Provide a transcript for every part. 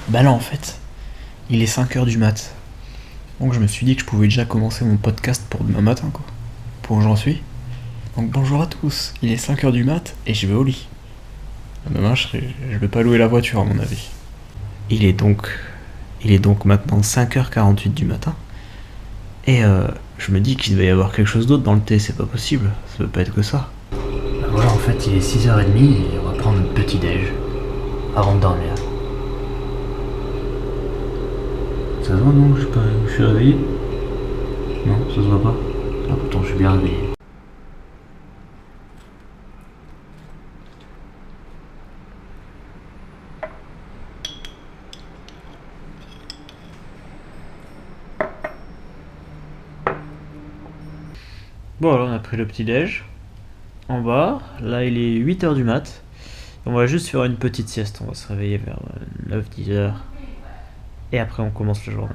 Bah là en fait, il est 5 heures du mat. Donc je me suis dit que je pouvais déjà commencer mon podcast pour demain matin quoi. Pour où j'en suis. Donc bonjour à tous, il est 5 heures du mat et je vais au lit. Demain je vais pas louer la voiture à mon avis. Il est donc maintenant 5h48 du matin. Et je me dis qu'il va y avoir quelque chose d'autre dans le thé, c'est pas possible, ça peut pas être que ça. Voilà, en fait il est 6h30 et on va prendre notre petit déj avant de dormir. Ça se voit non, je suis réveillé? Non, ça se voit pas. Ah pourtant je suis bien réveillé. Bon alors on a pris le petit déj en bas, là il est 8h du mat. On va juste faire une petite sieste, on va se réveiller vers 9-10h. Et après on commence la journée.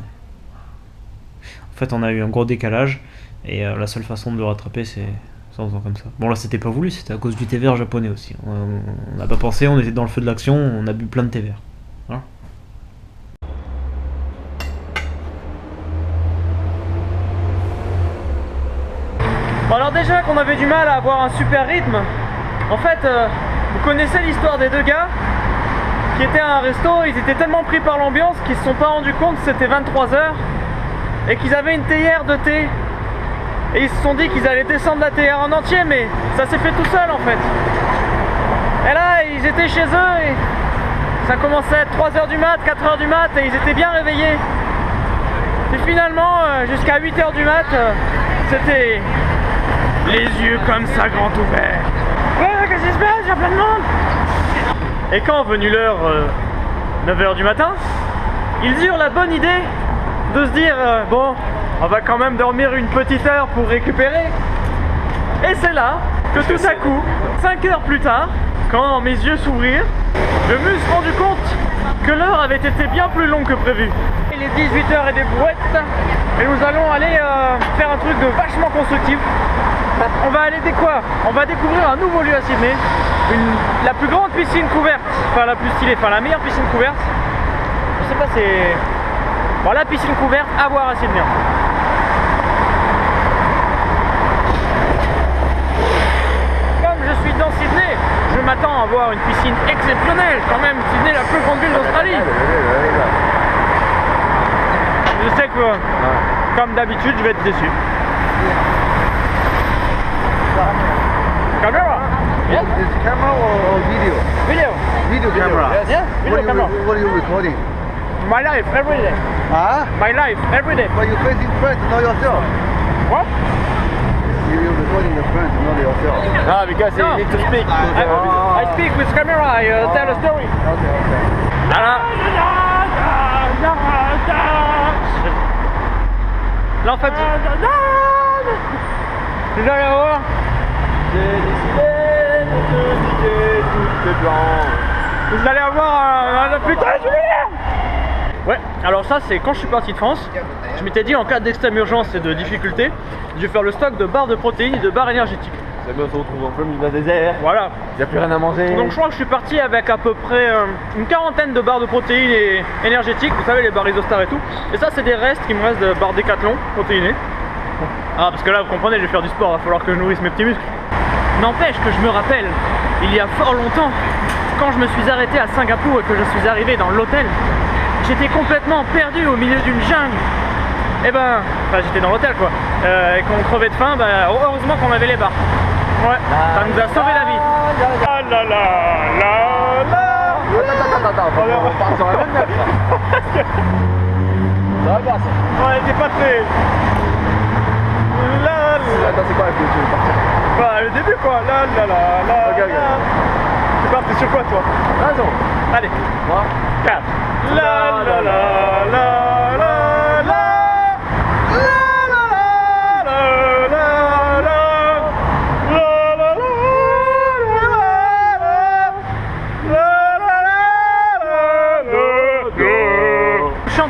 En fait on a eu un gros décalage et la seule façon de le rattraper c'est en faisant comme ça. Bon là c'était pas voulu, c'était à cause du thé vert japonais aussi. On n'a pas pensé, on était dans le feu de l'action, on a bu plein de thé vert. Voilà. Bon alors déjà qu'on avait du mal à avoir un super rythme, en fait vous connaissez l'histoire des deux gars qui étaient à un resto, ils étaient tellement pris par l'ambiance qu'ils se sont pas rendus compte que c'était 23h et qu'ils avaient une théière de thé et ils se sont dit qu'ils allaient descendre la théière en entier, mais ça s'est fait tout seul en fait. Et là ils étaient chez eux et ça commençait à être 3h du mat, 4h du mat et ils étaient bien réveillés. Et finalement jusqu'à 8h du mat c'était les yeux comme ça grands ouverts. Ouais, qu'est-ce qui se passe? Il y a plein de monde. Et quand venue l'heure 9h du matin, ils eurent la bonne idée de se dire bon, on va quand même dormir une petite heure pour récupérer. Et c'est là que tout à coup, 5 heures plus tard, quand mes yeux s'ouvrirent, je me suis rendu compte que l'heure avait été bien plus longue que prévu. Il est 18h et des brouettes et nous allons aller faire un truc de vachement constructif. On va aller on va découvrir un nouveau lieu à Sydney, la plus grande piscine couverte, enfin la plus stylée, enfin la meilleure piscine couverte. Je sais pas, c'est bon, la piscine couverte à voir à Sydney. Comme je suis dans Sydney, je m'attends à voir une piscine exceptionnelle. Quand même, Sydney, la plus grande ville d'Australie. Je sais que, comme d'habitude, je vais être déçu. Camera? Yes. Is it camera or video? Video. Video camera. Yes. Yeah, video camera. What are you recording? My life, every day. Huh? My life, every day. But you're facing front, not yourself. What? You're recording the front, not yourself. Ah, because No. you need to speak. I speak with camera, I tell a story. Okay, okay. Voilà. Là en fait, vous allez voir. J'ai décidé de te niquer toutes les blancs. Vous allez avoir un putain de juillet. Ouais, alors ça c'est quand je suis parti de France. Je m'étais dit en cas d'extrême urgence et de difficulté, je vais faire le stock de barres de protéines et de barres énergétiques. Ça me retrouve en plein milieu d'un désert. Voilà. Il n'y a plus rien à manger. Donc je crois que je suis parti avec à peu près une quarantaine de barres de protéines et énergétiques, vous savez les barres Isostar et tout. Et ça c'est des restes qui me restent de barres Décathlon protéinées. Ah parce que là vous comprenez, je vais faire du sport, il va falloir que je nourrisse mes petits muscles. N'empêche que je me rappelle, il y a fort longtemps, quand je me suis arrêté à Singapour et que je suis arrivé dans l'hôtel, j'étais complètement perdu au milieu d'une jungle. Et ben, enfin j'étais dans l'hôtel quoi, et qu'on crevait de faim, heureusement qu'on avait les barres. Ouais, ça nous a sauvé la vie. Ah là là là là. Attends, on part sur la même note là. Ça va pas ça. Ouais, t'es pas très... Là, là. Attends, c'est quoi la plus tu veux partir? Bah, le début quoi, là là là là. Ok, ok. T'es parti sur quoi toi? Raison. Allez, 3, 4. La la la la la la.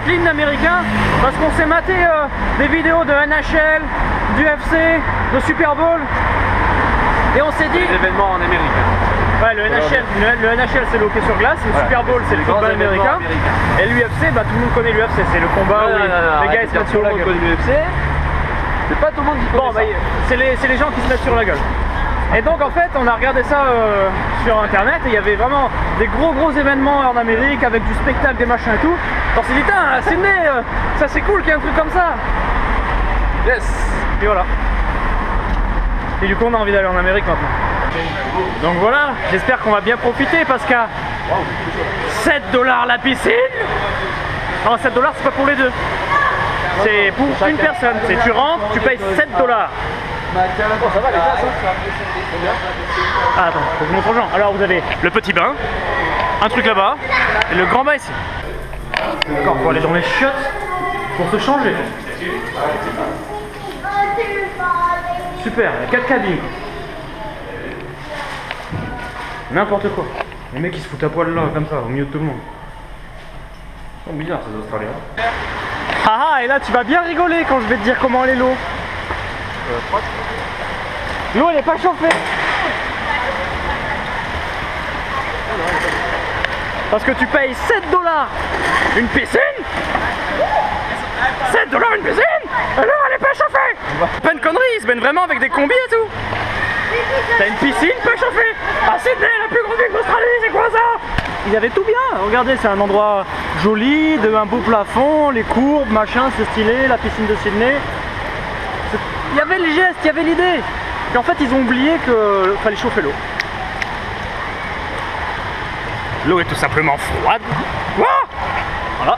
L'hymne américain parce qu'on s'est maté des vidéos de NHL, du UFC, de Super Bowl et on s'est dit Des événements en Amérique. Ouais, le NHL, le NHL c'est le hockey sur glace, le Super Bowl c'est le football américain. Et l'UFC, bah tout le monde connaît l'UFC, c'est le combat où les gars ils se mettent sur la gueule. l'UFC, c'est pas tout le monde qui connaît. Bon, bah, c'est les gens qui se mettent sur la gueule. Et donc en fait on a regardé ça sur internet et il y avait vraiment des gros événements en Amérique avec du spectacle, des machins et tout. On s'est dit, à Sydney, ça c'est cool qu'il y ait un truc comme ça. Yes. Et voilà. Et du coup on a envie d'aller en Amérique maintenant. Donc voilà, j'espère qu'on va bien profiter parce qu'à 7 $ la piscine. Non, 7 $ c'est pas pour les deux. C'est pour une personne. C'est tu rentres, tu payes 7 $. Ça va les gars, Ah attends, faut que je montre aux gens. Alors vous avez le petit bain, un truc là-bas, et le grand bain ici. D'accord, faut aller dans les chiottes pour se changer. Super, il y a 4 cabines. N'importe quoi. Les mecs ils se foutent à poil là, comme ça, au milieu de tout le monde. Ils sont bizarres ces Australiens. Ah et là tu vas bien rigoler quand je vais te dire comment est l'eau. L'eau elle est pas chauffée. Parce que tu payes 7 $ une piscine. 7 $ une piscine. Et l'eau elle est pas chauffée. Pas une connerie, ils se baignent vraiment avec des combis et tout. T'as une piscine pas chauffée. À Sydney, la plus grande ville d'Australie, c'est quoi ça? Ils avaient tout bien, regardez, c'est un endroit joli, un beau plafond, les courbes, machin, c'est stylé, la piscine de Sydney. Il y avait le geste, il y avait l'idée. Et en fait, ils ont oublié qu'il fallait chauffer l'eau. L'eau est tout simplement froide. Voilà.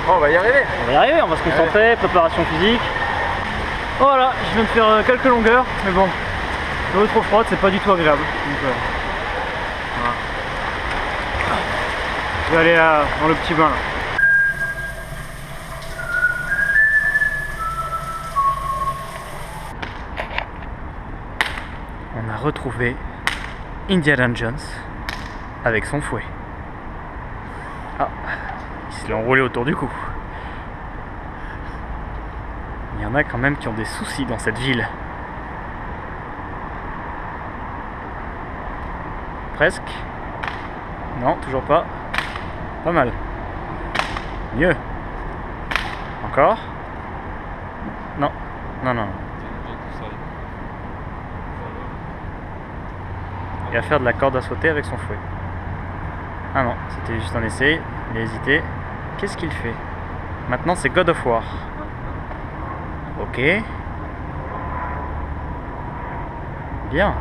Oh, on va y arriver. On va y arriver, on va se concentrer, préparation physique. Voilà, je viens de faire quelques longueurs, mais bon, l'eau est trop froide, c'est pas du tout agréable. Donc, voilà. Je vais aller dans le petit bain là. On a retrouvé Indiana Jones avec son fouet. Ah, il se l'est enroulé autour du cou. Il y en a quand même qui ont des soucis dans cette ville. Presque. Non, toujours pas. Pas mal. Mieux. Encore. Non. Non, non. Il va faire de la corde à sauter avec son fouet. Ah non, c'était juste un essai. Il a hésité. Qu'est-ce qu'il fait? Maintenant c'est God of War. Ok. Bien.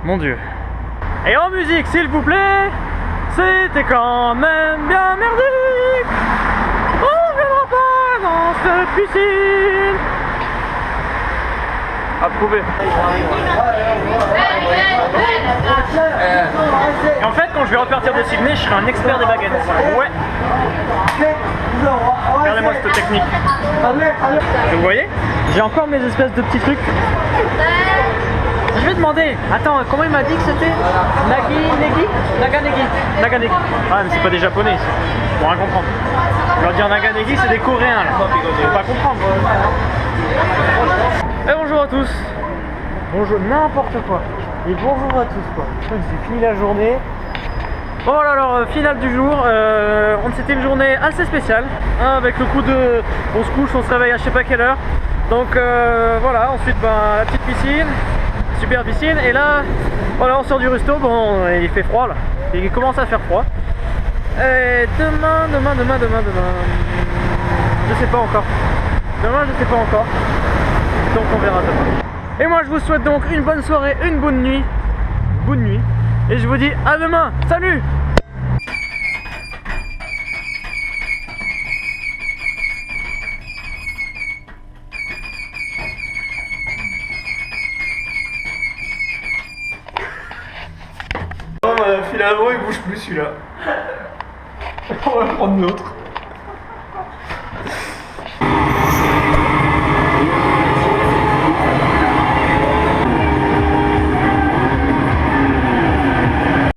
Mon Dieu. Et en musique, s'il vous plaît, c'était quand même bien merdique. On ne viendra pas dans cette piscine. Approuvé. Et en fait, quand je vais repartir de Sydney, je serai un expert des baguettes. Ouais. Regardez-moi cette technique. Vous voyez? J'ai encore mes espèces de petits trucs. Je vais demander, attends, comment il m'a dit que c'était? Naganegi. Ah mais c'est pas des japonais ici, ils vont rien comprendre. Je leur dire Naganegi, c'est des coréens là, ils vont pas comprendre. Et bonjour à tous. Bonjour, n'importe quoi. Et bonjour à tous quoi. C'est fini la journée. Bon voilà, alors finale du jour, c'était une journée assez spéciale, hein, avec le coup de on se couche, on se réveille à je sais pas quelle heure. Donc voilà, ensuite la petite piscine. Super piscine, et là voilà, on sort du resto. Bon, il fait froid là, il commence à faire froid. Et demain, je sais pas encore. Donc on verra demain. Et moi je vous souhaite donc une bonne soirée, une bonne nuit, et je vous dis à demain. Salut. Finalement il bouge plus celui-là. On va prendre l'autre.